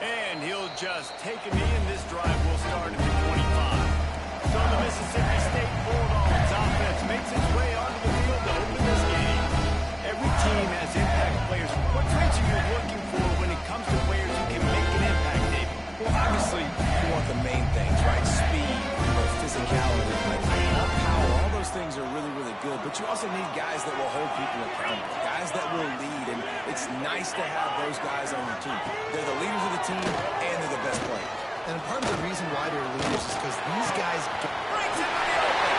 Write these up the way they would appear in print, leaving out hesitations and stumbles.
And he'll just take a knee, and this drive will start at the 25. So the Mississippi State Bulldogs offense makes its way onto the field to open this game. Every team has impact players. What traits are you looking for when it comes to players who can make an impact, David? Well, obviously, you want the main things, right? Speed, physicality, power. All those things are really, really good. But you also need guys that will hold people accountable, guys that will lead. And it's nice to have those guys on your team. They're the leaders of the team, and they're the best players. And part of the reason why they're leaders is because these guys Brings him to the open.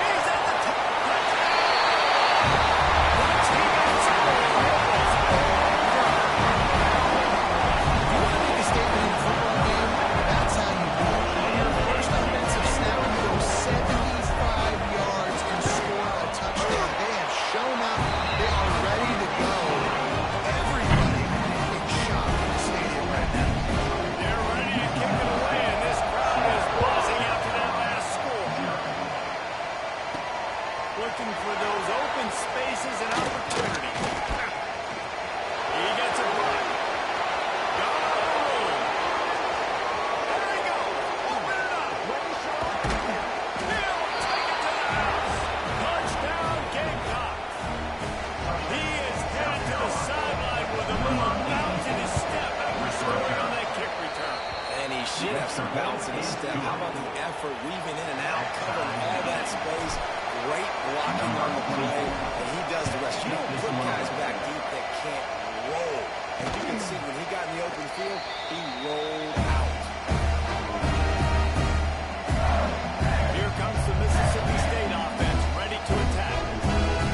He's at the top. Once he gets it, you want to make a statement in a football game, that's how you do it. On your first offensive snap, you go 75 yards and score a touchdown. They have shown up. They are ready to go. Everybody in shock in the stadium right now. they're ready to kick it away, and this crowd is buzzing after that last score. Looking for those open spaces and opportunities. He gets a block. Got out of the room. There he goes. Open it up. He'll take it to the house. Touchdown, Gamecocks. He is headed to the sideline with a little bounce in his step after scoring on that kick return. And he should have some bounce in his step. How about the effort, weaving in and out, covering all that space, great blocking on the play, and he does the rest. You don't put guys back deep that can't roll. And you can see when he got in the open field, he rolled out. Here comes the Mississippi State offense, ready to attack.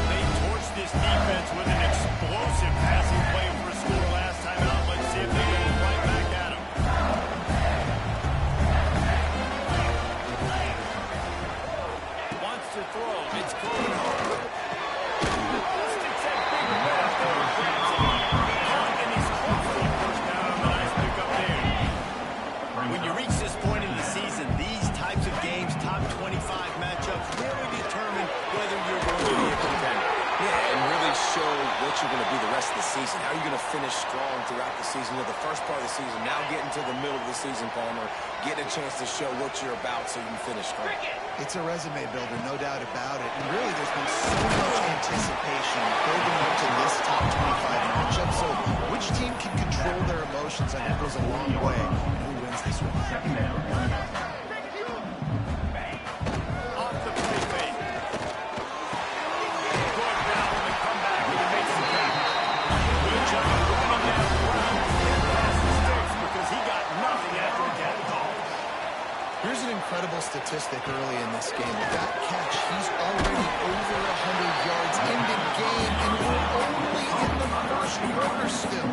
They torched this defense with an explosive passing play for a score last time out. Let's see if they get it right back at him. Wants to throw. It's going home. Sticks that big red up there and grabs it. Caught, and he's close to a first down on the nice pickup there. When you reach this point in the season, these types of games, top 25 matchups, really determine whether you're going to be a contender. Yeah, and really show what you're going to be the rest of the season. How are you going to finish strong throughout the season? You know, the first part of the season, now getting to the middle of the season, Palmer, getting a chance to show what you're about so you can finish strong. It's a resume builder, no doubt about it. And really, there's been so much anticipation building up to this top 25 matchup. So which team can control their emotions, I think, goes a long way. Who wins this one? Off the play fake. Good down on the comeback, and he makes the catch. Good job running that route to get past the sticks because he got nothing after the catch. Here's an incredible statistic early in this game. With that catch, he's already over 100 yards in the game, and we're only in the first quarter still.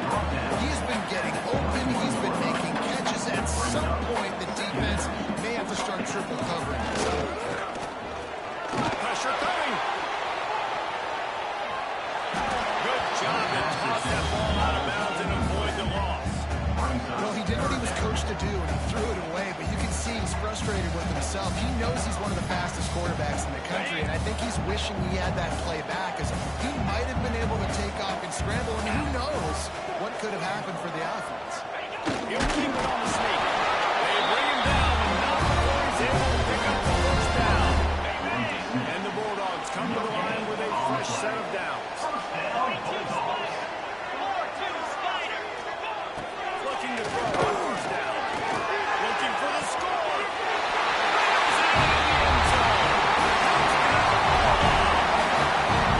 He's been getting open. He's been making catches. At some point, the defense may have to start triple covering. So, Pressure coming. Good job to toss that ball out of bounds and avoid the loss. well, he did what he was coached to do, and he threw it away. But you can see he's frustrated with himself. He knows he's one of the fastest quarterbacks in the country, and I think he's wishing he had that play back, because he might have been able to take off and scramble, and who knows what could have happened for the offense. He'll keep it on the sneak. They bring him down, and not before he's able to pick up the first down. And the Bulldogs come to the line with a fresh set of downs. Looking to throw on first down. Looking for the score. Rattles it into the end zone.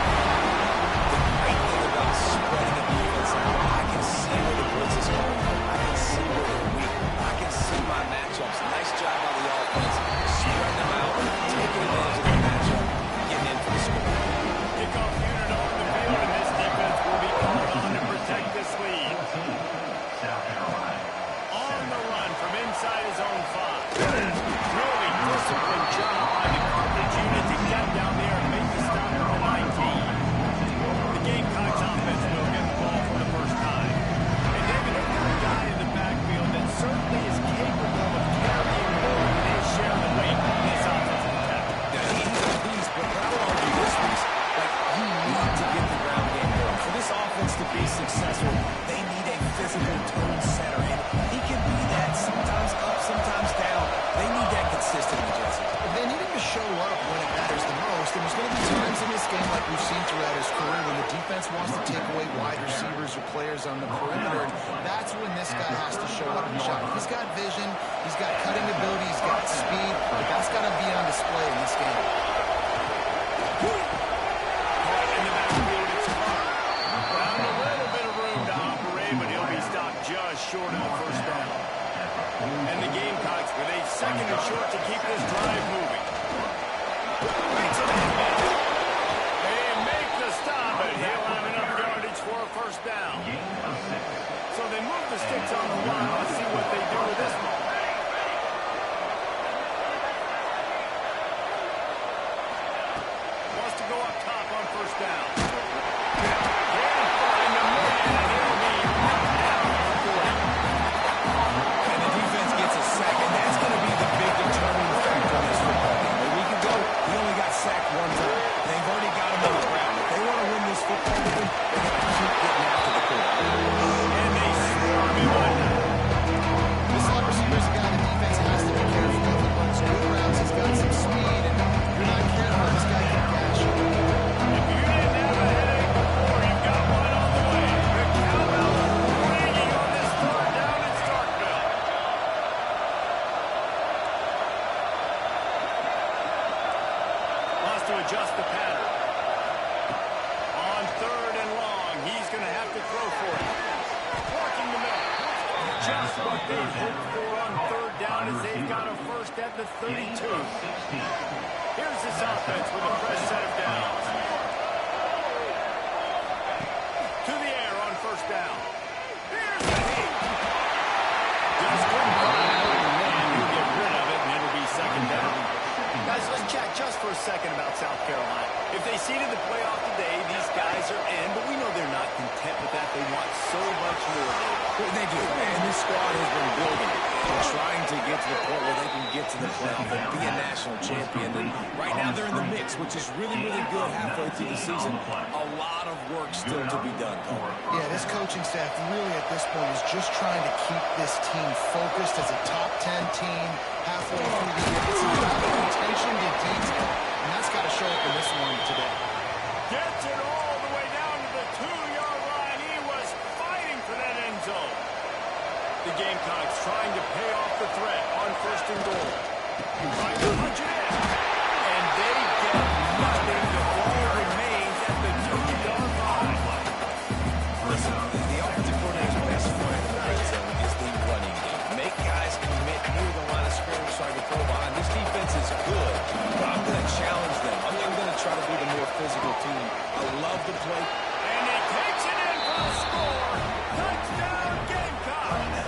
Great thing about spreading the defense out, I can see where the blitz is coming from. I can see where they're weak. I can see my matchups. Nice job by the offense. Spreading them out, taking advantage of the matchup, getting in for the score. Kickoff unit on the field, and this defense will be his career when the defense wants to take away wide receivers or players on the perimeter. That's when this guy has to show up and shine. He's got vision, he's got cutting ability, he's got speed, but that's got to be on display in this game. Caught in the backfield, it's Clark. Found a little bit of room to operate, but he'll be stopped just short of the first down. And the Gamecocks with a second and short to keep this drive moving. Makes it happen. They make the stop, and he'll have enough yardage for a first down. So they move the sticks on the run. Let's see what they do with this one. Wants to go up top on first down. Can't find the man, and he'll be knocked down for it. And the defense gets a sack, and that's going to be the big determining factor in this football game. A week ago, he only got sacked one time. They've already got him on the ground. If they want to win this football game, they're going to keep getting after the quarterback. And they swarm him on that. This slot receiver is a guy the defense has to be careful of. He runs good routes, he's got some speed, and if you're not careful, this guy can gash you. If you didn't have a headache before, you've got one on the way. The cowbell ringing on this third down in Starkville. Wants to adjust the pattern. On third and long, he's going to have to throw for it. Working the middle. Just what they hoped for on third down as they've got a first at the 32. Here's this offense with a fresh set of downs. To the air on first down. Here's the heat. Just couldn't find an open man who'll get rid of it, and it'll be second down. Guys, let's chat just for a second about South Carolina. If they seeded the playoff today, these guys are in, but we know they're not content with that. They want so much more. They do, and this squad has been building and trying to get to the point where they can get to the playoff and be a national champion. And right now they're in the mix, which is really, really good halfway through the season. A lot of work still to be done, Cole. Yeah, this coaching staff really at this point is just trying to keep this team focused as a top 10 team halfway through the year. It's about attention to detail, and that's got to show up in this one today. Gets it all the way down to the 2-yard line. He was fighting for that end zone. The Gamecocks trying to pay off the threat on first and goal. Trying to punch it in. And they get nothing. The ball remains at the 2-yard line. Listen, the offensive coordinator's best friend in the red zone is the running game. Make guys commit near the line of scrimmage so I can throw behind. This defense is good, but I'm going to challenge them. I'm going to try to be the more physical team. I love the play. And he takes it in for a score. Touchdown, Gamecock.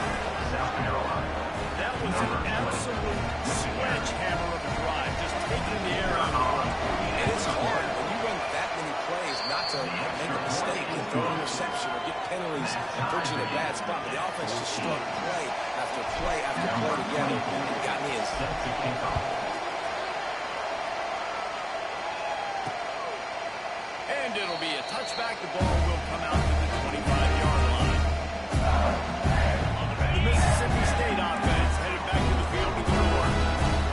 That was an absolute sledgehammer of a drive, just taking the air out of the run. And it's hard when you run that many plays not to make a mistake and throw an interception or get penalties and put you in a bad spot. But the offense just struck play after play after play together and got his. And it'll be a touchback. The ball will come out to the 25-yard line. The Mississippi State offense headed back to the field to go to work.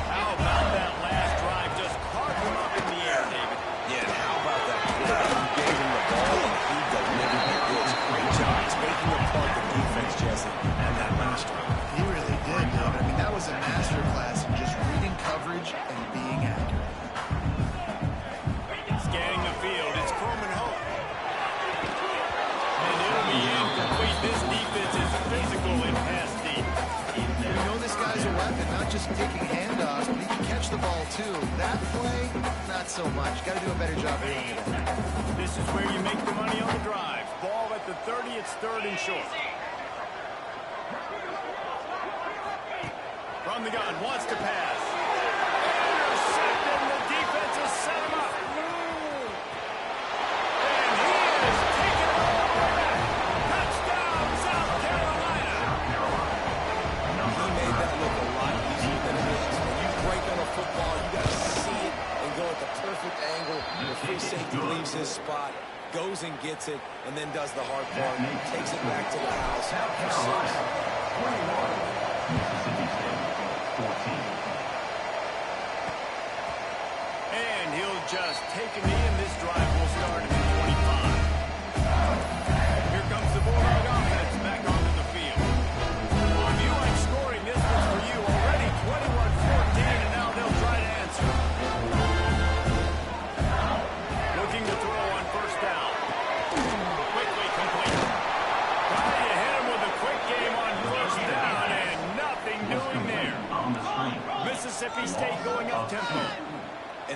How about that last drive? Just carved him up in the air, David. Yeah, and how about that play? You gave him the ball and he delivered the goods. Great job taking apart the defense, Jesse, and that last drive. He really did, David. I mean, that was a masterclass in just reading coverage and being accurate. Scanning the field, it's Coleman Hope. And it'll be incomplete. This defense is physical and pass deep. We know this guy's a weapon, not just taking handoffs, but he can catch the ball too. That play, not so much. Got to do a better job reading it. This is where you make the money on the drive. Ball at the 30, it's third and short. From the gun, wants to pass. Intercepted, the defense has set him up. And he is taken away. Touchdown, South Carolina. He made that look a lot easier than it is. When you break on a football, you got to see it and go at the perfect angle. The free safety leaves his spot, goes and gets it, and then does the hard part. Takes it back to the house for 6. And he'll just take a knee, and this drive will start at the 25.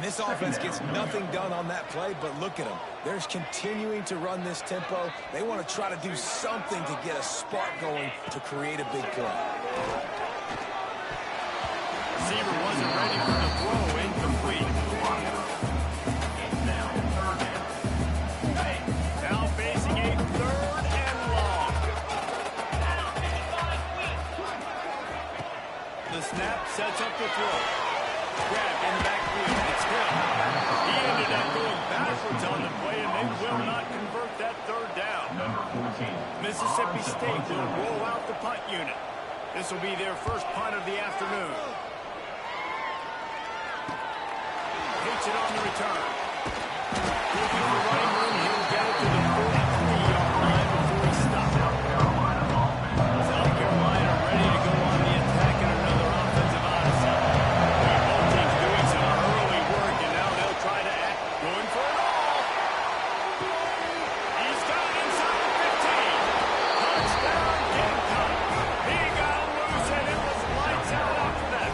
this offense gets nothing done on that play, but look at them. They're continuing to run this tempo. They want to try to do something to get a spark going to create a big play. Receiver wasn't ready for the throw. Incomplete. Now facing a 3rd and long. The snap sets up the throw. Grab in the backfield. It's Hill. He ended up going backwards on the play, and they will not convert that 3rd down. Mississippi State will roll out the punt unit. This will be their first punt of the afternoon. Takes it on the return. Looking for running room. He'll get it to the 43-yard line before he stops. South Carolina ready to go on the attack in another offensive odyssey. Both teams doing some early work, and now they'll try to act. Going for it all. He's got it inside the 15. Touchdown, Gamecock. He got loose, and it was lights out after that.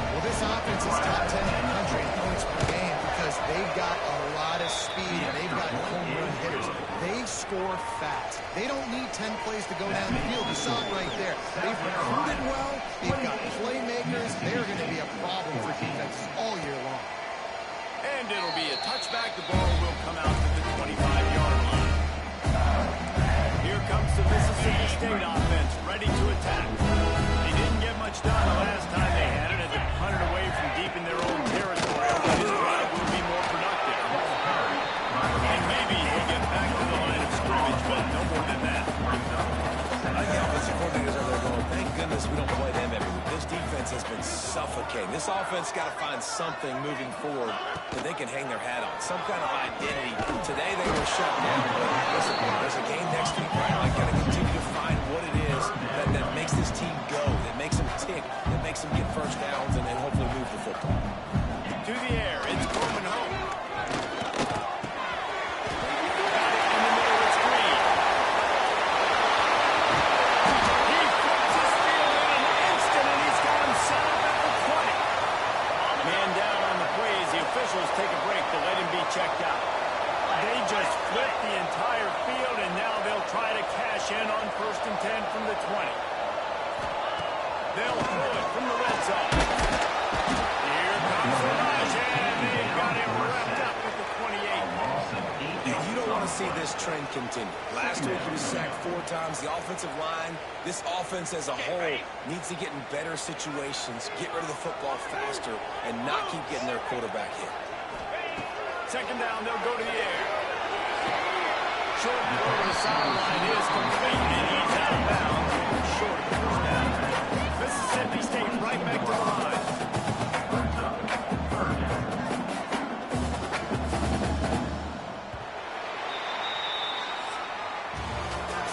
Well, this offense is top 10 in the country in points per game because they've got a lot of speed and they've got home run hitters. They score fast. They don't need 10 plays to go down the field. You saw it right there. They've recruited well. They've got playmakers. They're going to be a problem for defenses all year long. And it'll be a touchback. The ball will come out to the 25-yard line. Here comes the Mississippi State offense, ready to attack. They didn't get much done the last time they had it as they punted away from deep in their own territory. This drive will be more productive. And maybe he'll get back to the line of scrimmage, but no more than that. I think the offensive coordinators are there going, thank goodness we don't play them every week. This defense has been suffocating. This offense got to find something moving forward that they can hang their hat on, some kind of identity. Today they were shut down, but listen, there's a game next week, right? I got to continue to find what it is that makes this team go, that makes them tick, that makes them get first downs, and then hopefully move the football. To the air, it's Coleman home. Take a break to let him be checked out. They just flipped the entire field, and now they'll try to cash in on 1st and 10 from the 20. They'll throw it from the red zone. Here comes the rush, and they've got him wrapped up with the 28. You don't want to see this trend continue. Last week he was sacked 4 times. The offensive line, this offense as a whole, needs to get in better situations, get rid of the football faster, and not keep getting their quarterback hit. 2nd down, they'll go to the air. Short throw to the sideline is complete, and he's out of bounds. Short of the 1st down. Mississippi State right back to the line.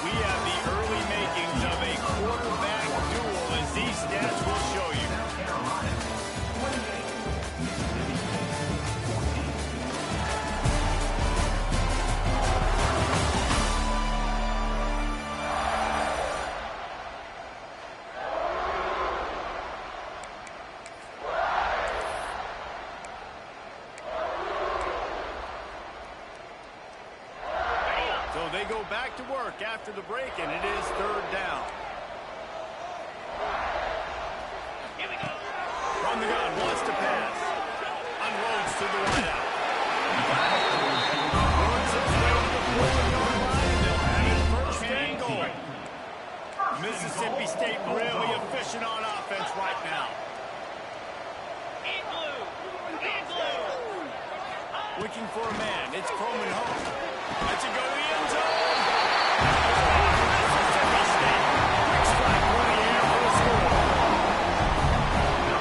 We have the early makings of a quarterback duel, as these stats will show you. So they go back to work after the break, and it is 3rd down. From the gun, wants to pass. Unloads to the wideout. Works its way to the 4-yard line, and they'll have it 1st and goal. Mississippi State really efficient on offense right now. Looking for a man. It's Coleman home. Lets it go to the end zone. Mississippi State. Quick strike through the air for a score.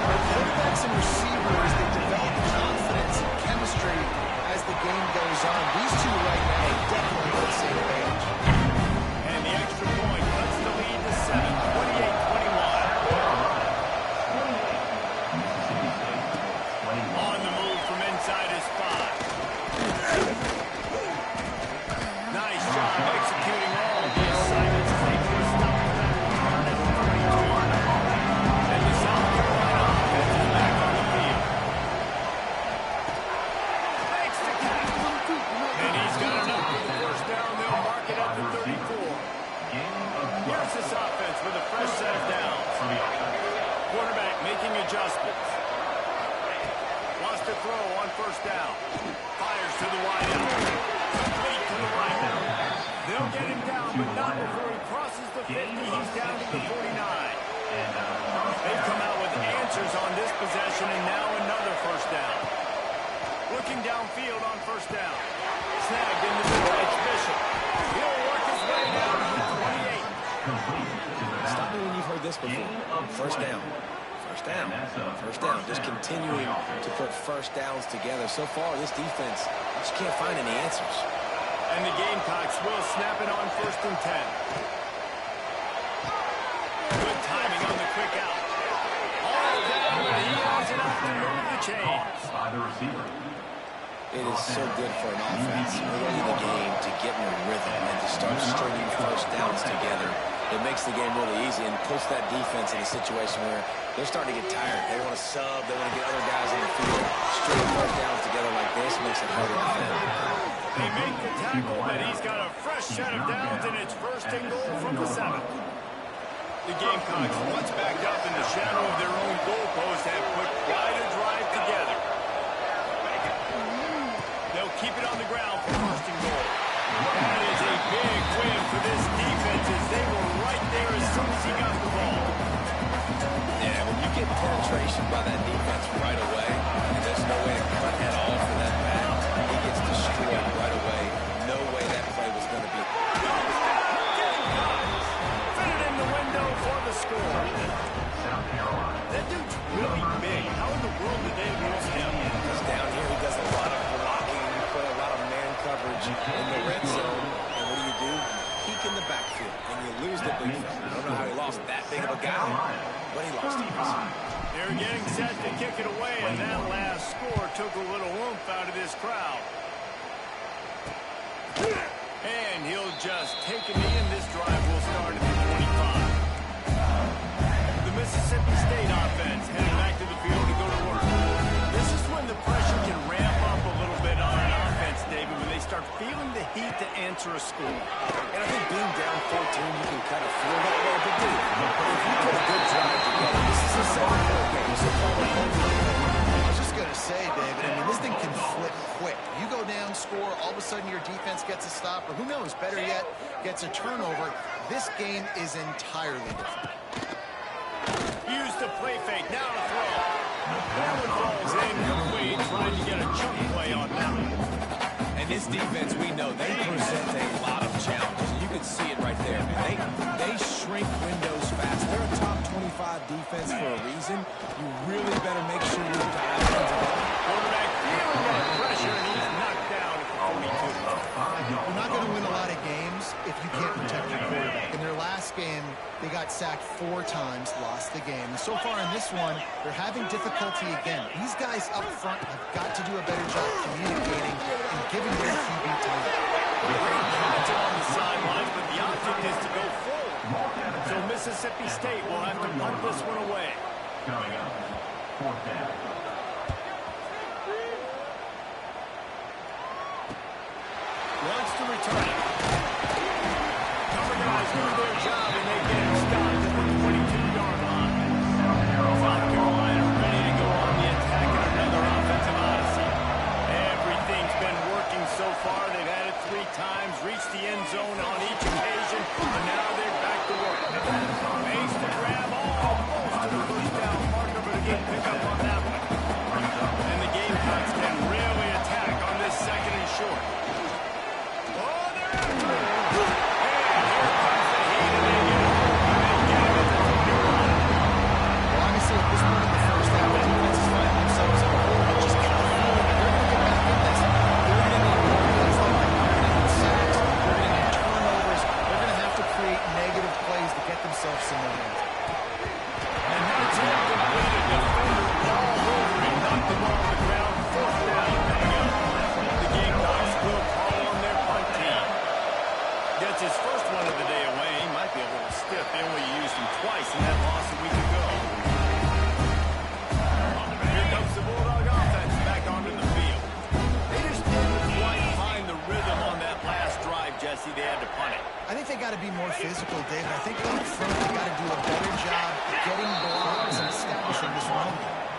Quarterbacks and receivers, they develop confidence and chemistry as the game goes on. These two right now are definitely on the same page. And the extra point cuts the lead to 7, 28-21. On the move from inside his 5. Nice job executing all of the assignments as they put a stop to that return at the 22. And the South Carolina offense is back on the field. Quarterback making adjustments. Wants to throw on first down. Fires to the wide out. Complete to the right. They'll get him down, but not before he crosses the 50. He's down to the 49. They've come out with answers on this possession, and now another first down. Looking downfield on first down. Snagged in the middle. It's Bishop. He'll work his way down to the 28. Stop me when you've heard this before. First down. First down. First down. Just continuing to put first downs together. So far, this defense just can't find any answers. And the Gamecocks will snap it on 1st and 10. Good timing on the quick out. All down, and he has it up to move the chains. By the receiver. It is so good for an offense early in the game to get in a rhythm and to start stringing first downs together. It makes the game really easy and puts that defense in a situation where they're starting to get tired. They want to sub. They want to get other guys on the field. Stringing first downs together like this makes it harder to defend. They make the tackle, but he's got a fresh set of downs, and it's 1st and goal from the 7. The Gamecocks, once backed up in the shadow of their own goalpost, have put quite a drive together. They'll keep it on the ground for 1st and goal. That is a big win for this defense as they were right there as soon as he got the ball. Yeah, when you get penetration by that defense right away, and there's no way to cut at all for that back, he gets destroyed right away. No way that play was going to be. Fit it in the window for the score. That dude's really big. How in the world did they lose him? He's down here. He does a lot of blocking. You play a lot of man coverage in the red zone. And what do? Peek in the backfield, and you lose the big fella. I don't know how he lost that big of a guy, but he lost him. They're getting set to kick it away, and that last score took a little oomph out of this crowd. And he'll just take a knee, and this drive will start at the 25. The Mississippi State offense heading back to the field to go to work. This is when the pressure can ramp up a little bit on an offense, David, when they start feeling the heat to answer a score. And I think being down 14, you can kind of feel that way, but dude, if you put a good drive together, this is a 7-point game, so I was just going to say, David, I mean, this thing can flip quick. You go down, score, all of a sudden your defense gets a stop, or who knows, better yet, gets a turnover. This game is entirely different. Use the play fake, now to throw. That one falls in. Wade trying to get a chunk play on that one. And this defense, we know, they present a lot of challenges. You can see it right there, man. They shrink windows fast. They're a top 25 defense for a reason. You really better make sure you dial into that. Quarterback feeling that pressure, and he's knocked down at the 42. You're not going to win a lot of games if you can't protect your quarterback. In their last game, they got sacked 4 times, lost the game. And so far in this one, they're having difficulty again. These guys up front have got to do a better job communicating and giving their QB time. Great comments on the sidelines, but the object is to go forward. So Mississippi State will have to punt this one away. Coming up, 4th down. Wants to return it. Cover guys do their job, and they get it stopped at the 22-yard line. South Carolina ready to go on the attack in another offensive odyssey. Everything's been working so far. They've had it 3 times, reached the end zone on each occasion, and now they're back to work. Makes the grab almost to the first down marker, but again, pick up on that one. And the Gamecocks can really attack on this 2nd and short. Some momentum. And that's it. Completed. Defender all over and knocked the ball on the ground. 4th down coming up. The Gamecocks will call on their punt team. Gets his first one of the day away. He might be a little stiff. They only used him twice in that loss a week ago. Here comes the Bulldog offense back onto the field. They just didn't quite find the rhythm on that last drive, Jesse. They had to punt it. I think they got to be more physical, David. I think up front they got to do a better job getting blocks and establishing this run.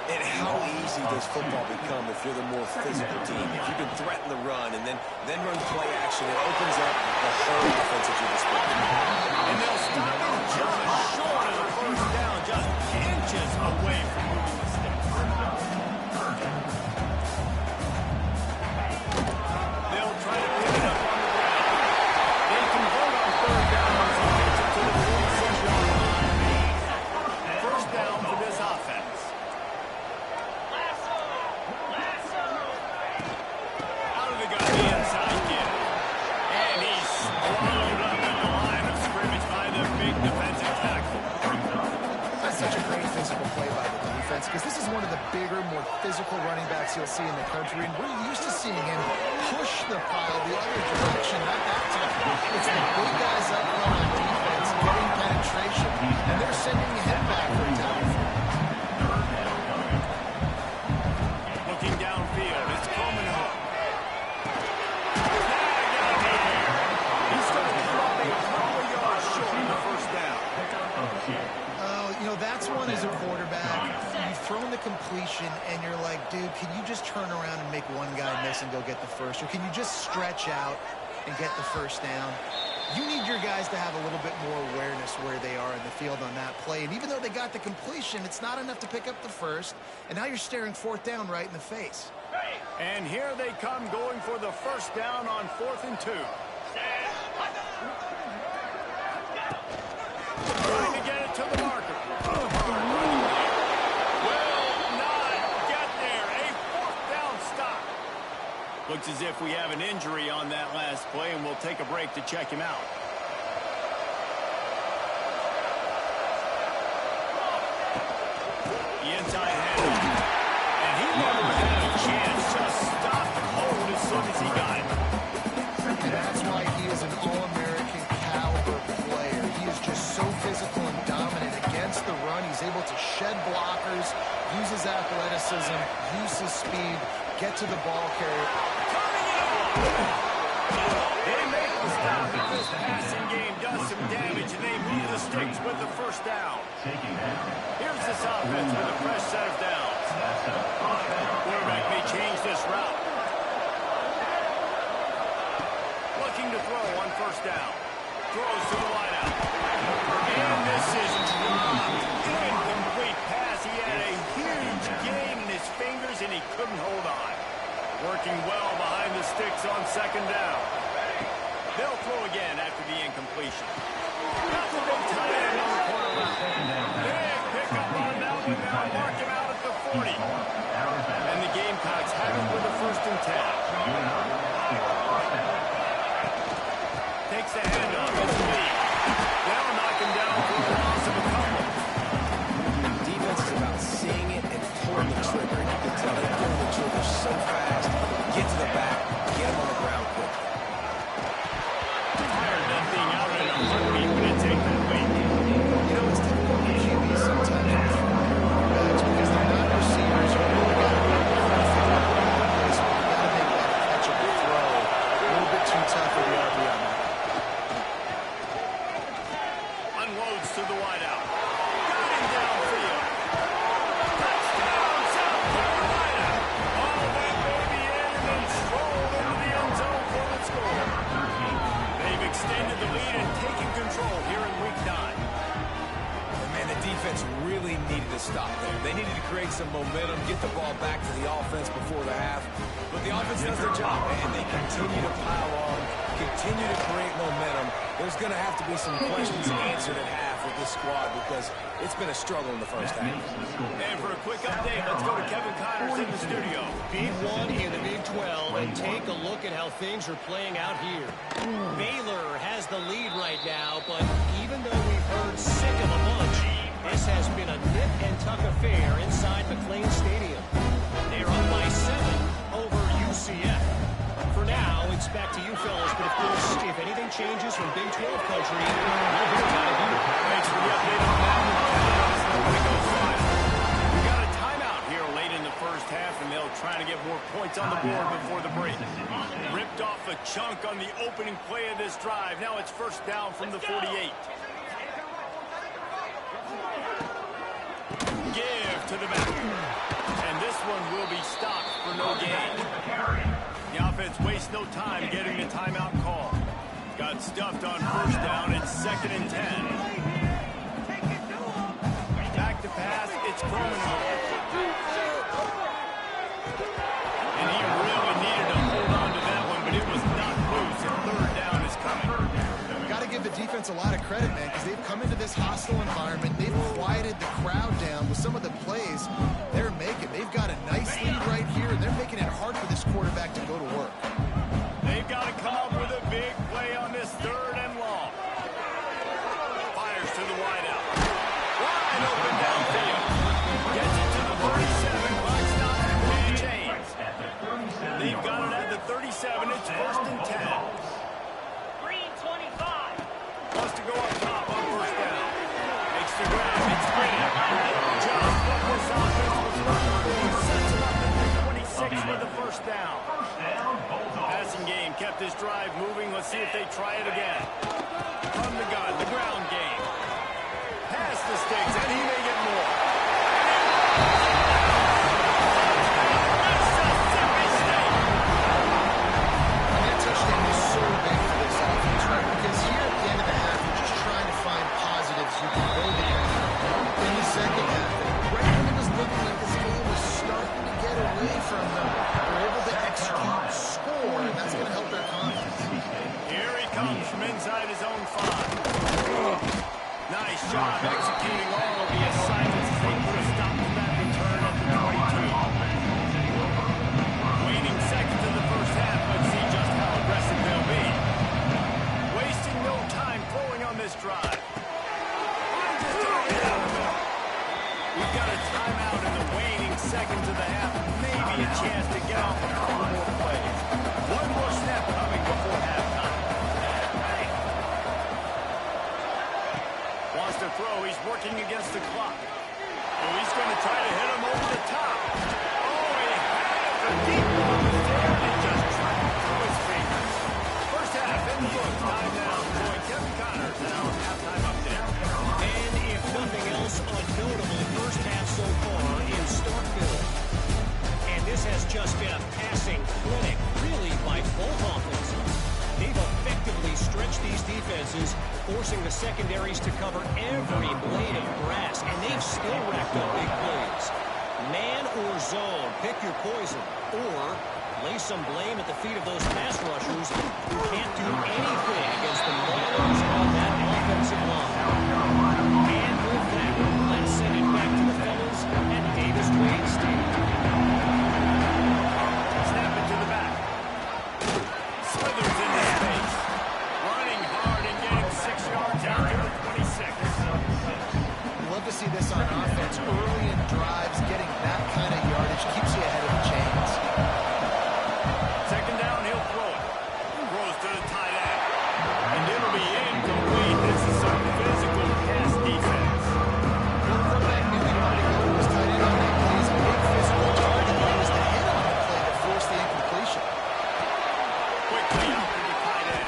And how easy does football become if you're the more physical team? If you can threaten the run and then run play action, it opens up the whole offense at your disposal. And they'll stop him just short of the first down, just inches away from moving the sticks. They'll try to pick it up on the ground. They convert on third down as he gets it to the 46-yard line. First down for this offense. Out of the gun, the inside kid. And he's swallowed up at the line of scrimmage by the big defensive tackle. That's such a great physical play by the defense because this is one of the bigger, more physical running backs you'll see in the country, and we're used to seeing him push the pile the other direction, not that time. It's the big guys up front on defense getting penetration, and they're sending him back for a tackle. Looking downfield, it's Coleman Hall. He started dropping a couple of yards short of the first down. Oh, you know, that's one as a quarterback. You've thrown the completion, and you're like, dude, can you just turn around and make one guy miss and go get the first? Or can you just stretch out and get the first down? You need your guys to have a little bit more awareness where they are in the field on that play. And even though they got the completion, it's not enough to pick up the first. And now you're staring fourth down right in the face. And here they come going for the first down on 4th and 2. Trying to get it to the marker. Will not get there. A 4th down stop. Looks as if we have an injury on that last play, and we'll take a break to check him out. The inside handoff. And he never had a chance. Just stopped cold as soon as he got it. And that's why he is an All-American caliber player. He is just so physical and dominant against the run. He's able to shed blockers, use his athleticism, use his speed, get to the ball carrier. They make the stop if this passing game does some damage, and they move the sticks with the first down. Here's this offense with a fresh set of downs. Quarterback may change this route. Looking to throw on first down. Throws to the wideout. And this is dropped. Incomplete pass. He had a huge gain in his fingers, and he couldn't hold on. Working well behind the sticks on second down. They'll throw again after the incompletion. Got the big tight end on the corner route. Big pickup on that one now. Mark him out at the 40. And the Gamecocks have it with a 1st and 10. Takes the handoff. It's Lee. They'll knock him down for a loss of a couple. Defense is about seeing it and pulling the trigger. You can tell they're pulling the trigger so fast. Get to the back, get him on the ground quick. Tired of that thing out in a heartbeat when it takes that weight. You know, it's difficult for QBs sometimes with quarterbacks because they're not receivers. You really got to be able to figure out what place where you got to make that catchable throw. A little bit too tough for the RB on that. Unloads to the wideout. Got him downfield. Touchdown, South Carolina. All that baby in and then strolled into the end zone for the score. They've extended the lead and taken control here in Week 9. And man, the defense really needed to stop there. They needed to create some momentum, get the ball back to the offense before the half. But the offense does their job, and they continue to pile on, continue to create momentum. There's going to have to be some questions answered at half with this squad because it's been a struggle in the first half. And for a quick update, let's go to Kevin Connors in the studio. Beat one in the Big 12, and take a look at how things are playing out here. Baylor has the lead right now, but even though we've heard sick of a bunch, this has been a nip-and-tuck affair inside McLean Stadium. They're up by 7 over UCF. For now, it's back to you fellas, but of course, if anything changes from Big 12 country, we'll hear about it here. Thanks for the update on that. Nobody goes five. We got a timeout here late in the first half, and they'll try to get more points on the board before the break. Ripped off off a chunk on the opening play of this drive. Now it's first down from the 48. Give to the back. And this one will be stopped for no gain. The offense wastes no time getting the timeout call. Got stuffed on first down. It's 2nd and 10. Back to pass. It's Cronin. And he really needed to hold on to that one, but it was not loose, and third down is coming. Got to give the defense a lot of credit, man, because they've come into this hostile environment. They've quieted the crowd down with some of the plays they're making. They've got a nice lead right here, and they're making it hard for this quarterback to go to work. They've got to come up with a big play on this 3rd and long. Fires to the wideout. Wide open downfield. Gets it to the 37. Clock stops before the chains. They've got it at the 37. It's 1st and 10. Green 25. Wants to go up top on first down. Makes the grab. It's Green. Just what this offense was looking for. Sets it up at the 26 with the first down. Passing game kept this drive moving. Let's see if they try it again. From the gun, the ground game. Pass the sticks, and he may get more. Mississippi State. And that touchdown is so big for this offense, right? Because here at the end of the half, you're just trying to find positives you can build against. In the second half, right when it was looking like this game was starting to get away from them, they're able to execute, score, and that's going to help their confidence. Here he comes from inside his own 5. Nice job executing all of the assignments as they put a stop to that return at the 22. Waning seconds in the first half. Let's see just how aggressive they'll be. Wasting no time throwing on this drive. We've got a timeout in the waning seconds of the half. Maybe a chance to get off a couple more plays. One more snap coming before halftime. Wants to throw. He's working against the clock. Oh, he's going to try to hit him over the top. Oh, he had it for deep ball was there, and it just trapped through his fingers. First half in the book. Time now. Boy, Kevin Connors now halftime update. And if nothing else, a notable first half so far in Starkville. And this has just been a passing clinic, really, by both offenses. They've effectively stretched these defenses, forcing the secondaries to cover every blade of grass, and they've still racked up big plays. Man or zone, pick your poison, or lay some blame at the feet of those pass rushers who can't do anything against the maulers on that offensive line. And with that, let's send it back to the fellas at Davis Wade Stadium. Snap it to the back. Slithers into space. Running hard and getting 6 yards out to the 26. You love to see this on offense. Early in drives, getting that kind of yardage keeps you ahead of the chains. Second down, he'll throw it. Throws to the tight end. And it'll be incomplete. This is some physical pass defense. Quarterback knew he wanted to go to his tight end on that play. His big physical target was the hit on the play that forced the incompletion. Quickly out to the tight end.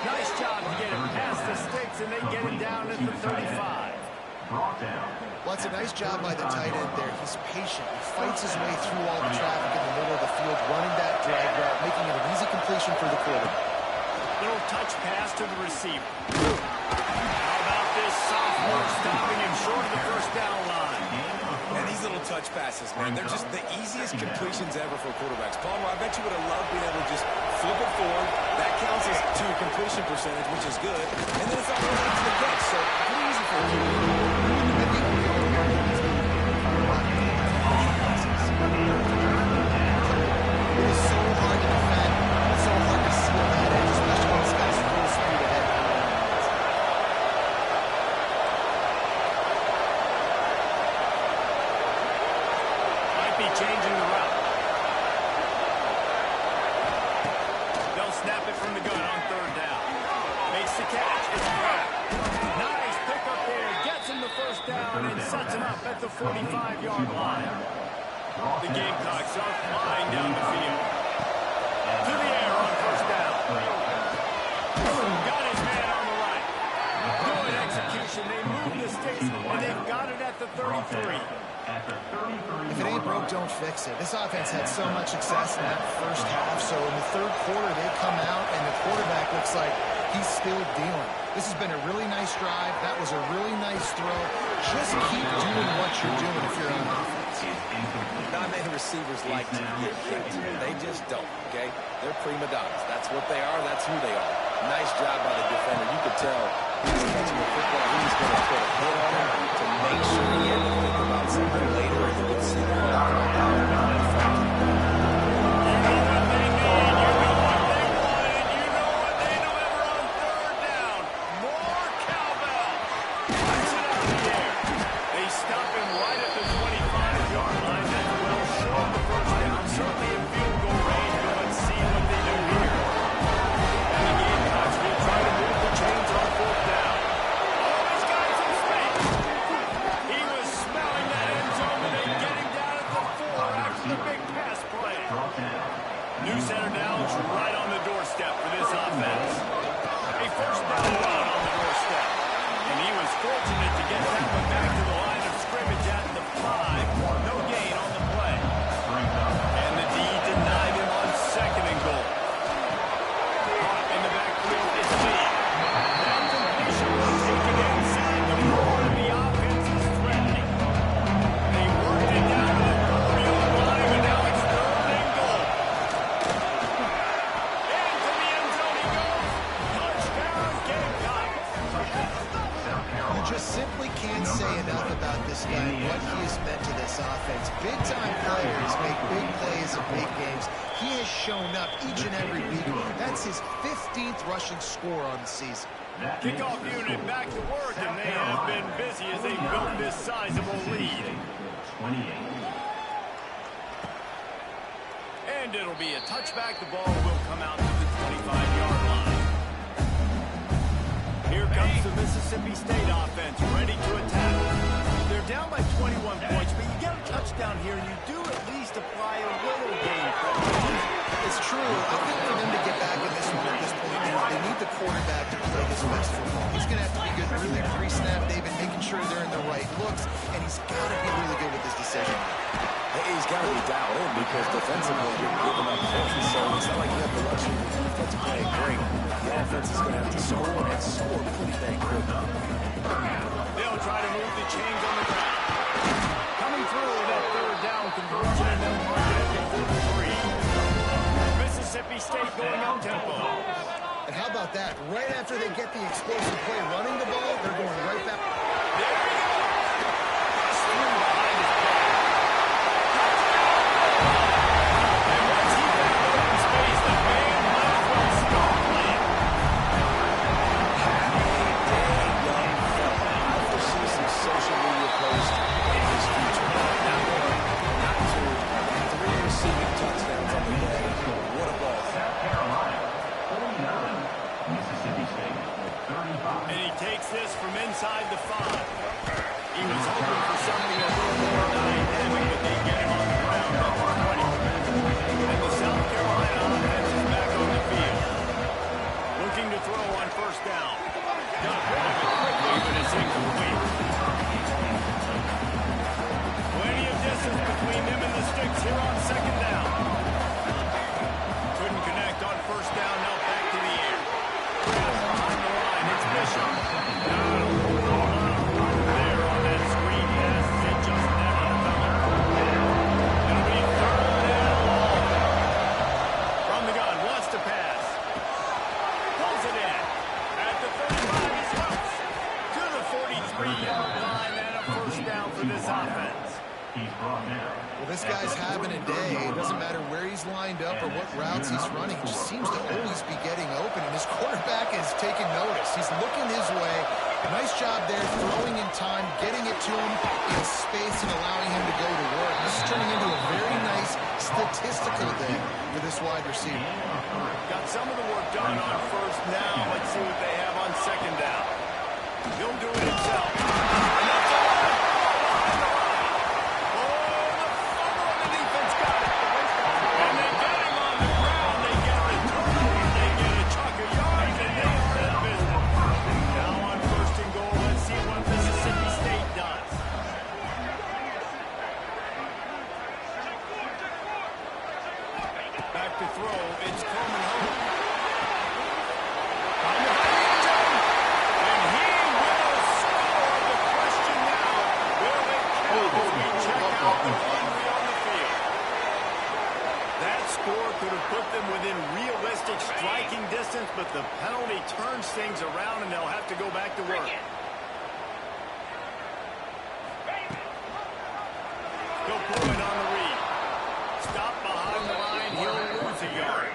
Nice job to get it past the sticks, and they get it down at the 35. Well, it's a nice job by the tight end there. He's patient. He fights his way through all the traffic in the middle of the field, running that drag route, making it an easy completion for the quarterback. Little touch pass to the receiver. How about this sophomore stopping him short of the first down line? And these little touch passes, man, they're just the easiest completions ever for quarterbacks. Palmer, I bet you would have loved being able to just flip it forward. That counts as to your completion percentage, which is good. And then it's all the way to the catch, so pretty easy for you. It is so hard to defend. It's so hard to see on that edge, especially when this guy's full speed ahead. Might be changing the route. They'll snap it from the gun on third down. Makes the catch. It's grabbed. Nice pick up there. Gets him the first down and sets him up at the 45-yard line. The Gamecocks are flying down the field. To the air on first down. 3. If it ain't broke, don't fix it. This offense had so much success in that first half, so in the third quarter, they come out, and the quarterback looks like he's still dealing. This has been a really nice drive. That was a really nice throw. Just keep doing what you're doing if you're on offense. Not many receivers like to get hit. They just don't, okay? They're prima donnas. That's what they are. That's who they are. Nice job by the defender. You could tell he was catching the football. He was going to put a hit on him to make sure he had to think about something later, and you could see the ball come down. New center down's right on the doorstep for this offense. A first down run on the doorstep. And he was fortunate to get that one back to the line of scrimmage at the 5. No gain on the play. And the D denied him on 2nd and goal. Caught in the backfield is Lee. That completion was taken inside the 4, and the offense is threatening. They worked it down to the 4-yard line, and now it's 3rd and goal. You just simply can't say enough about this guy and what he has meant to this offense. Big-time players make big plays in big games. He has shown up each and every week. That's his 15th rushing score on the season. Kickoff unit back to work, and they have been busy as they built this sizable lead. And it'll be a touchback. The ball will come out to the 25-yard line. Here comes the Mississippi State offense, ready to attack. They're down by 21 points, but you get a touchdown here, and you do at least apply a little game pressure. It's true. I think for them to get back in this one at this point, they need the quarterback to play his best football. He's going to have to be good really pre-snap. They've been making sure they're in the right looks, and he's got to be really good with his decision. He's got to be dialed in because defensively you're giving up points, so it's not like you have the luxury of the defense playing great. The offense is going to have to score and score pretty dang quick. They'll try to move the chains on the ground. Coming through that 3rd down conversion, and they'll mark it at the 43. Mississippi State going up tempo. And how about that? Right after they get the explosive play running the ball, they're going right back. There he goes. Just threw behind his back. And once he got open space, the man might as well stop playing. Have a day, young fella. I foresee some social media posts in his future. Not one, not 2, 3 receiving touchdowns on the day. What a ball. And he takes this from inside the 5. He was hoping for something a little more dynamic, but they get him on the ground at the 20. And the South Carolina offense is back on the field. Looking to throw on 1st down. Got rid of it quickly, but it's incomplete. Plenty of distance between them and the sticks here on 2nd down. Couldn't connect on 1st down, now back to the air. Behind the line, it's Bishop. Not a whole lot of room there on that screen pass. It just never fell. It'll be 3rd and long. From the gun, wants to pass. Pulls it in. At the 35, he stops. To the 43-yard line, and a 1st down for this offense. Well, this guy's having a day. It doesn't matter where he's lined up or what routes he's running. He just seems to always be getting open, and his quarterback is taking notice. He's looking his way. Nice job there, throwing in time, getting it to him in space and allowing him to go to work. This is turning into a very nice statistical day for this wide receiver. Got some of the work done on 1st now. Let's see what they have on 2nd down. He'll do it himself. And that's all. distance, but the penalty turns things around, and they'll have to go back to work. He'll pull it on the read. Stop behind the line. He'll lose a yard.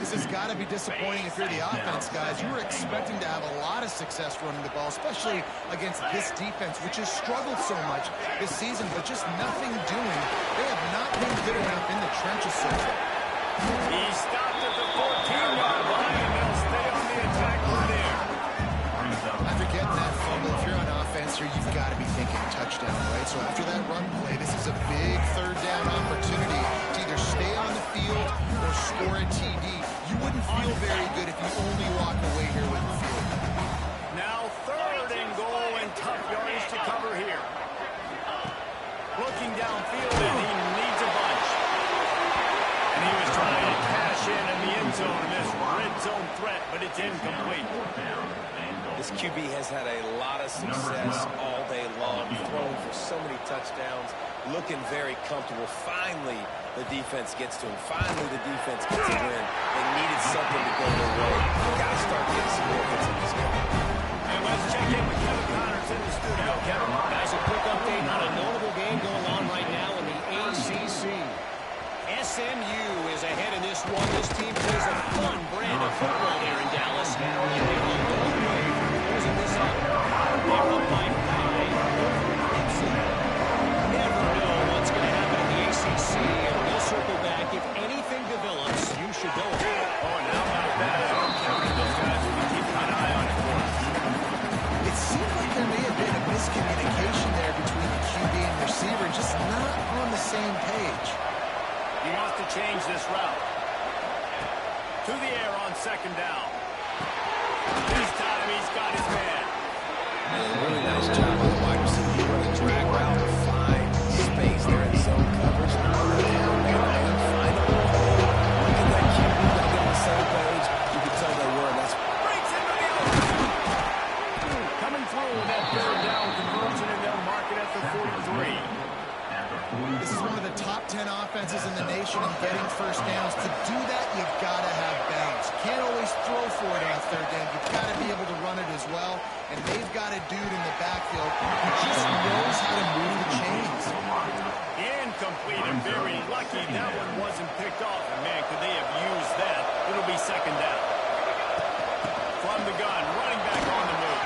This has got to be disappointing if you're the offense, guys. You were expecting to have a lot of success running the ball, especially against this defense, which has struggled so much this season, but just nothing doing. They have not been good enough in the trenches so far. He stopped at the 14-yard line, and they'll stay on the attack from there. After getting that fumble, if you're on offense here, you've got to be thinking touchdown, right? So after that run play, this is a big third down opportunity to either stay on the field or score a TD. You wouldn't feel very good if you only walk away here with the field. Now third and goal, and tough yardage to cover here. Looking downfield, and he needs a bunch. And he was trying to cash in the end zone in this red zone threat, but it's incomplete. This QB has had a lot of success all day long, thrown for so many touchdowns, looking very comfortable. Finally, the defense gets to him. Finally, the defense gets a win. They needed something to go their way. They've got to start getting some more hits in this game. And let's check in with Kevin Connors in the studio. Kevin? Guys, a quick update on a notable game going on right now in the ACC. SMU is ahead in this one. This team plays a fun brand of football there in Dallas. And they look all the way closing this up. They're up by 5 over Clemson. Never know what's going to happen in the ACC, and we'll circle back. If anything develops, you should know it. Oh, now about that. Kevin, those guys will be keeping an eye on it for us. It seemed like there may have been a miscommunication there between the QB and receiver, just not on the same page. He wants to change this route. To the air on second down. This time he's got his man. Really nice job by the wide receiver. You run a drag route to find space there in zone coverage. Find a hole. Look at that QB. They're on the same page. You can tell they were. That's Breaks into the open. Coming through with that third down conversion, and they'll mark it at the 43. This is one of the top 10 offenses in the nation in getting first downs. To do that, you've got to have balance. You can't always throw for it on third down. You've got to be able to run it as well. And they've got a dude in the backfield who just knows how to move the chains. Incomplete, and very lucky that one wasn't picked off. And man, could they have used that? It'll be second down. From the gun, running back on the move.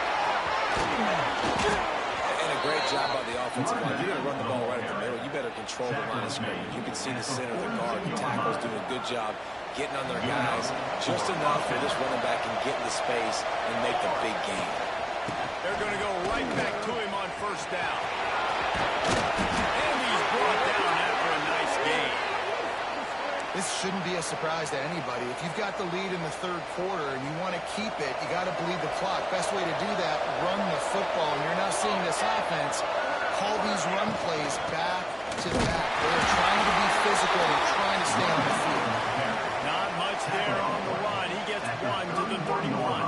And a great job by the offensive line. You're going to run the ball right at the middle. You better control the line of scrimmage. You can see the center, the guard, the tackles doing a good job getting on their guys. Just enough for this running back can get into space and make the big game. They're going to go right back to him on first down. And he's brought down after a nice game. This shouldn't be a surprise to anybody. If you've got the lead in the third quarter and you want to keep it, you got to bleed the clock. Best way to do that, run the football. And you're now seeing this offense call these run plays back to back. They're trying to be physical. They're trying to stay on the field. Not much there on the run. He gets one to the 31.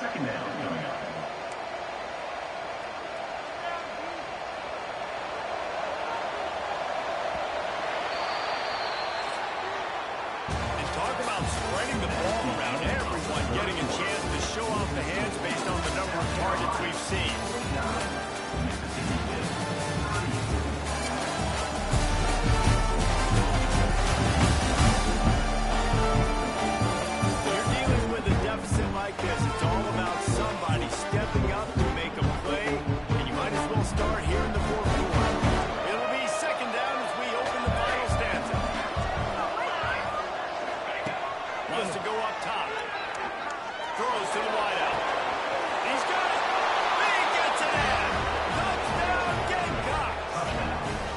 Second down coming up. And talk about spreading the ball around. Everyone getting a chance to show off the hands based on the number of targets we've seen. You're dealing with a deficit like this. It's all about somebody stepping up to make a play, and you might as well start here in the fourth quarter. It'll be second down as we open the final stanza. Wants to go up top. Throws to the wideout. He's got it. He gets it in. Touchdown, Gamecocks.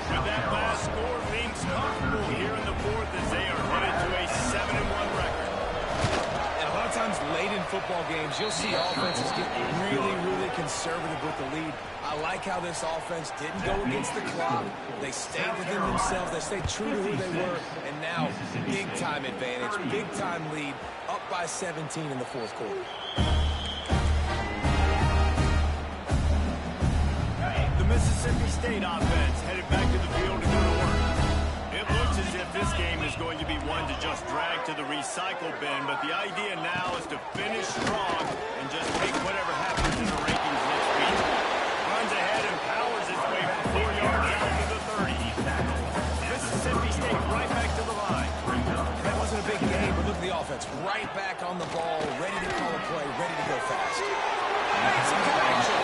With that last score, things comfortable here in the fourth as they are headed to a 7-1 record. And a lot of times late in football games, you'll see offenses get really, really conservative with the lead. I like how this offense didn't go against the clock. They stayed within themselves. They stayed true to who they were. And now, big-time advantage, big-time lead, up by 17 in the fourth quarter. The Mississippi State offense headed back to the field to go to work. It looks as if this game is going to be one to just drag to the recycle bin, but the idea now is to finish strong and just take whatever happens in the rankings next week. Runs ahead and powers his way from 4 yards out to the 30. Mississippi State right back to the line. That wasn't a big game, but look at the offense. Right back on the ball, ready to call a play, ready to go fast. That's a connection.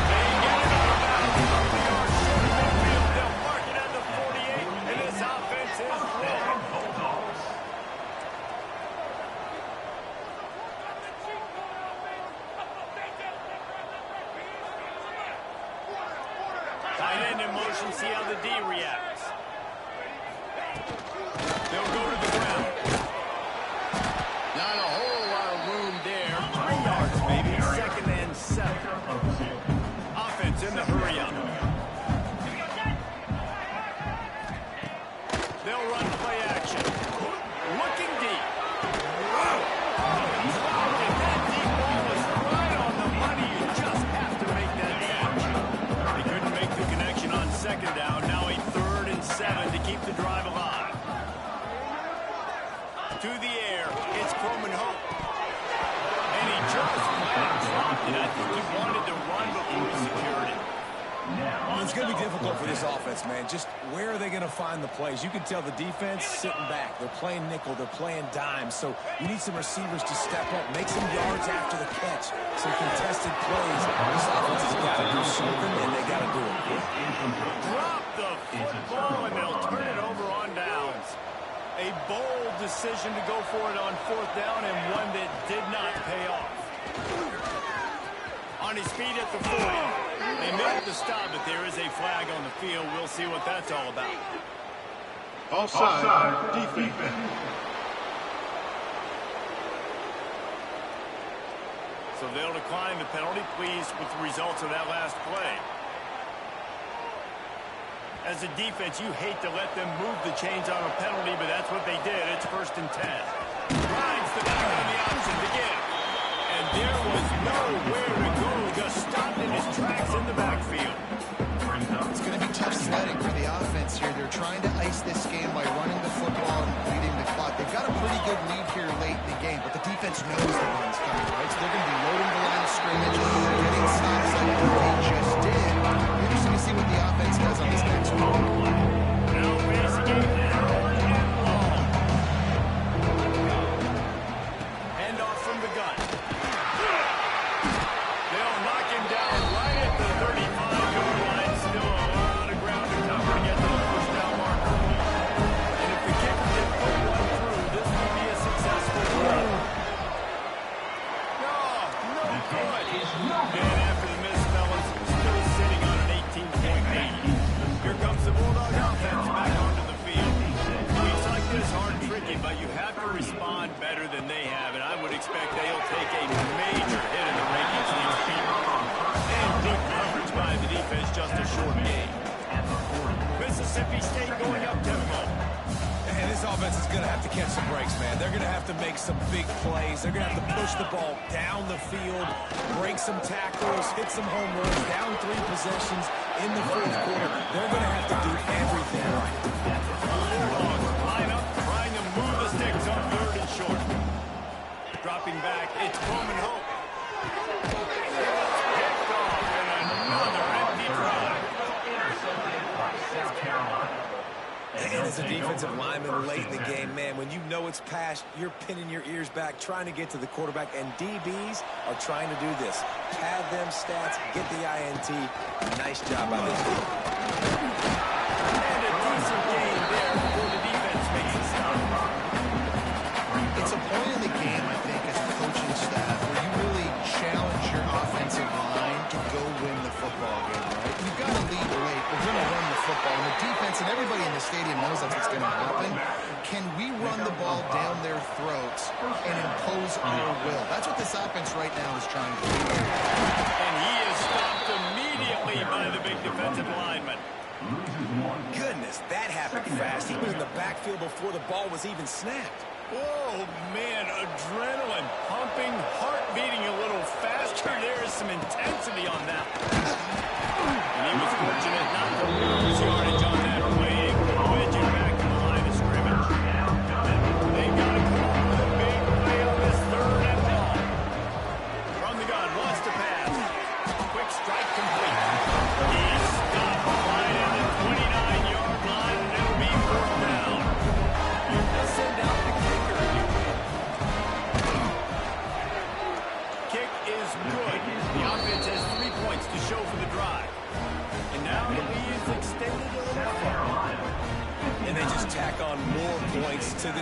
They get it out of bounds. A couple yards short of midfield. They'll mark it at the 48, and this offense is dead. Tight end in motion, see how the D reacts. They'll go to the ground. Not a whole lot of room there. 3 yards maybe, 2nd and 7. Offense in the hurry up. They'll run play action. Looking deep. Wow. And that deep ball was right on the money. You just have to make that catch. They couldn't make the connection on 2nd down. Now a 3rd and 7 to keep the drive alive. To the air. It's Coleman Hope. And he just might have dropped it. I think he wanted to run before he secured it. Well, it's going to be difficult for this offense, man. Just where are they going to find the plays? You can tell the defense sitting back. They're playing nickel. They're playing dime. So you need some receivers to step up, make some yards after the catch, some contested plays. This offense has got to do something, and they got to do it. Drop the football, and they'll turn it over on downs. A bold decision to go for it on 4th down, and one that did not pay off. On his feet at the 40. They made the stop, but there is a flag on the field. We'll see what that's all about. Offside, defense. So they'll decline the penalty. Pleased with the results of that last play. As a defense, you hate to let them move the chains on a penalty, but that's what they did. It's 1st and 10. Rides the back on the option to give. And there was nowhere to go. Just stopped in his tracks in the backfield. It's going to be tough sledding for the offense here. They're trying to ice this game by running the football and leading the clock. They've got a pretty good lead here late in the game, but the defense knows the run's coming, right? So they're going to be loading the line of scrimmage, getting stops like they just did. Interesting to see what the offense does on this next one. Now facing it early and long. Hand off from the gun. They'll knock him down right at the 35-yard line. Still a lot of ground to cover to get to the 1st down marker. And if the kicker can put one through, this will be a successful play. No good. And after the miss, fellas, still sitting on an 18-point lead. Here comes the Bulldog offense back onto the field. Weeks like this aren't tricky, but you have to respond better than they have, and I would expect they'll take a major hit in the rankings next week. And deep coverage by the defense, just a short game. Mississippi State going up tempo. And this offense is going to have to catch some breaks, man. They're going to have to make some big plays. They're going to have to push the ball down the field, break some tackles, hit some home runs, down 3 possessions in the 4th quarter. They're going to have to do everything right. Line up, trying to move the sticks on 3rd and short. Dropping back, it's Coleman Hope. Picked off, and another empty drive. South Carolina. And as a defensive lineman late in the game, man, when you know it's past, you're pinning your ears back, trying to get to the quarterback, and DBs are trying to do this. Pad them stats, get the INT. Nice job by this team. And a decent game there before the defense makes a stop. It's a point in the game, I think, as a coaching staff, where you really challenge your offensive line to go win the football game, right? You've got to lead late. We're going to run the football. And the defense and everybody in the stadium knows that's what's going to happen. Can we run the ball down their throats and impose our will? That's what this offense right now is trying to do. And he is stopped immediately by the big defensive lineman. Goodness, that happened fast. He was in the backfield before the ball was even snapped. Oh, man, adrenaline pumping, heart beating a little faster. There is some intensity on that. And he was fortunate not to lose yardage on that play. Able to wedge it back to the line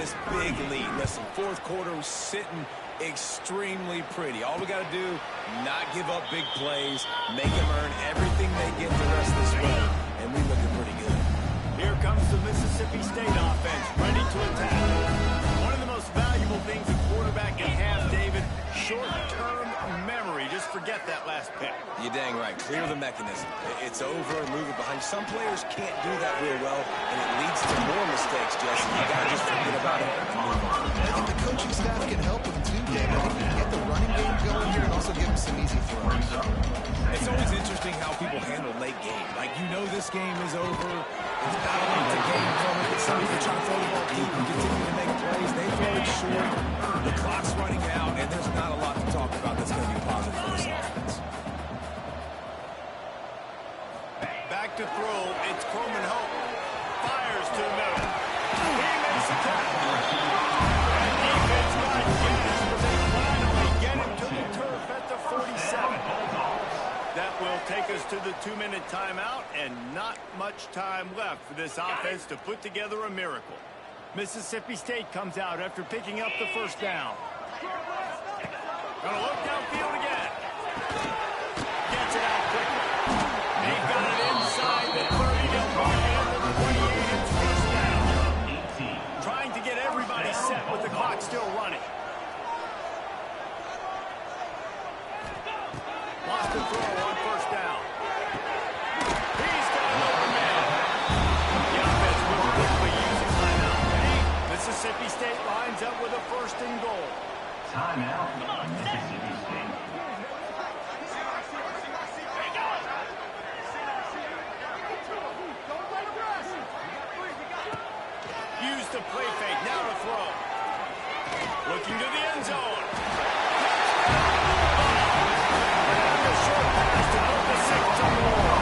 this big lead. Listen, fourth quarter was sitting extremely pretty. All we got to do, not give up big plays, make them earn everything they get the rest of this way, and we looking pretty good. Here comes the Mississippi State offense, ready to attack. One of the most valuable things a quarterback can have, David, short-term memory. Just forget that last pick. You're dang right. Clear the mechanism. It's over and move it behind. Some players can't do that real well, and it leads to more mistakes, Jesse. You got to just forget about it and move on. I think the coaching staff can help him too, David. I think he can get the running game going here and also give him some easy throws. It's always interesting how people handle late game. Like, you know this game is over. It's not a lot to gain from it. But some people try to throw the ball deep and continue to make plays. They throw it short. The clock's running out, and there's not a lot to talk about that's going to be positive for this offense. Back to throw. It's Coleman Hope. Fires to the middle. He makes the tackle. And defense got gas, but they finally get him to the turf at the 47. That will take us to the 2-minute timeout, and not much time left for this offense to put together a miracle. Mississippi State comes out after picking up the first down. Gonna look downfield again. Gets it out quickly. They've got it inside the 30. They'll bring it into the 28. It's first down. Trying to get everybody set with the clock still running. Lost the throw on first down. He's got an open man. The offense will quickly use a timeout. Mississippi State lines up with a first and goal. Timeout, Mississippi State. Use the play fake. Now to throw. Looking to the end zone. Short pass to number 6 on the wall.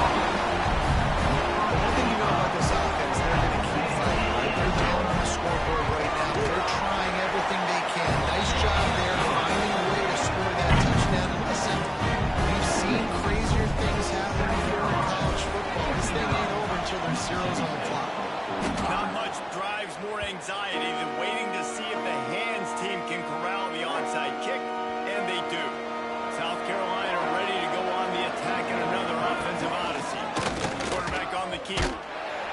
The one thing you know about this offense, they're going to keep fighting. Right? They're down on the scoreboard right now. They're trying everything they can. Nice job there, finding a way to score that touchdown in the center. We've seen crazier things happen before in college football. This thing ain't over until there's zeros on the clock. Not much drives more anxiety than waiting to see if the hands team can corral the onside kick, and they do. South Carolina ready to go on the attack in another offensive odyssey. Quarterback on the keeper.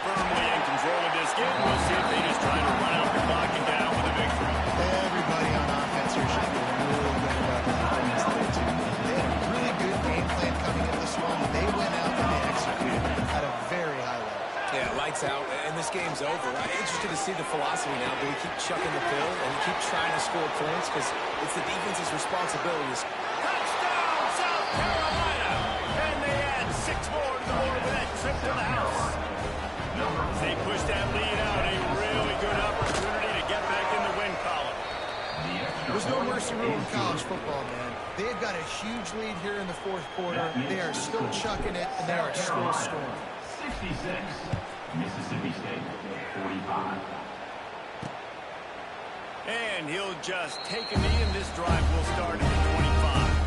Firmly in control of this game. We'll see if they just try to run out the clock and get out with a victory. Everybody on offense here should feel really good about the performance today, too. They had a really good game plan coming into this one. They went out and they executed at a very high level. Yeah, lights out, and this game's over. I'm interested to see the philosophy now. Do we keep chucking the pill and keep trying to score points? Because it's the defense's responsibility. Touchdown, South Carolina! And they add 6 more to the board with that trip to the house. They push that lead out. A really good opportunity to get back in the win column. There's no mercy rule in college football, man. They've got a huge lead here in the fourth quarter. They are still chucking it, and they are still scoring. 66, Mississippi State, 45. And he'll just take a knee, and this drive will start at the 25.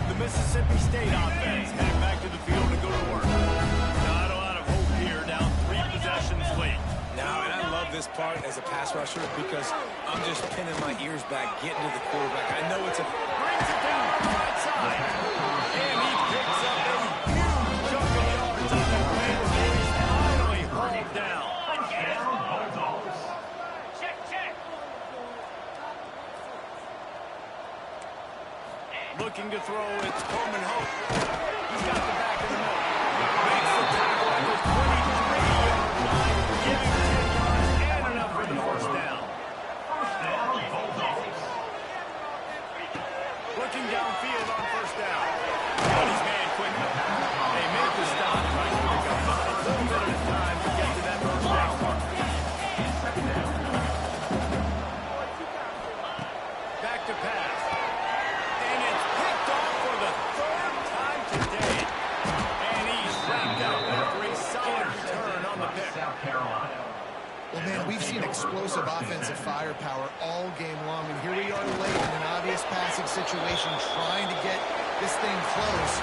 The Mississippi State offense heading back to the field to go to work. Not a lot of hope here, down 3 possessions late. Now, and I love this part as a pass rusher because I'm just pinning my ears back, getting to the quarterback. I know it's a... Brings it down on the right side. And he picks up a huge chunk of yards on that play before he's finally hauled down. Check, check. Looking to throw, it's Coleman Hope. He's got the back in the middle. Makes the tackle at the 23-yard line, giving 10 yards and enough for the first down. Looking downfield on first down. Got his man quickly. They make the stop, trying to pick up a little bit at a time to get to that first down mark. Back to pass. And it's picked off for the 3rd time today. And he's wrapped up after a solid return on the pick. South Carolina. Well, man, we've seen explosive offensive firepower all game long, and here we are late in an obvious passing situation trying to get this thing close.